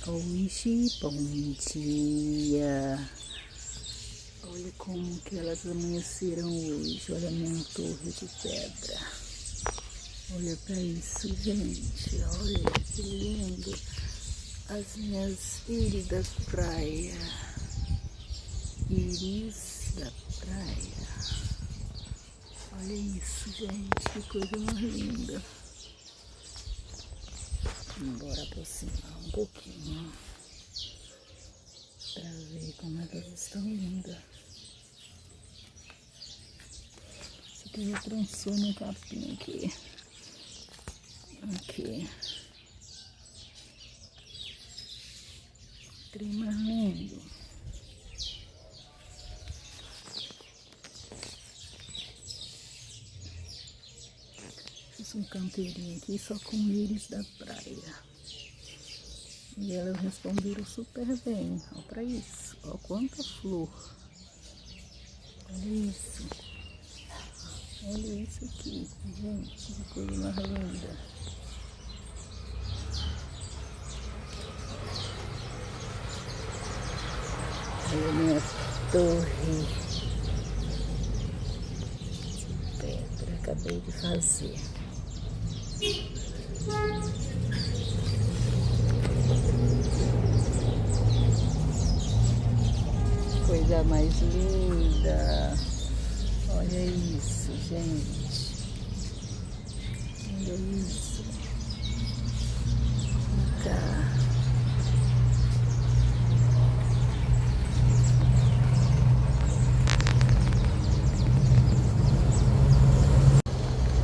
Hoje, bom dia. Olha como que elas amanheceram hoje. Olha a minha torre de pedra. Olha pra isso, gente. Olha que lindo. As minhas íris da praia. Íris da praia. Olha isso, gente. Que coisa mais linda. Bora aproximar um pouquinho para ver como elas estão lindas. Isso aqui já trançou no capim aqui. Aqui. Trem mais lindo. Fiz um canteirinho aqui só com íris da praia. E elas responderam super bem. Olha pra isso. Olha quanta flor. Olha isso. Olha isso aqui, gente. Que coisa mais linda. Olha a minha torre de pedra. Acabei de fazer. Coisa mais linda. Olha isso, gente.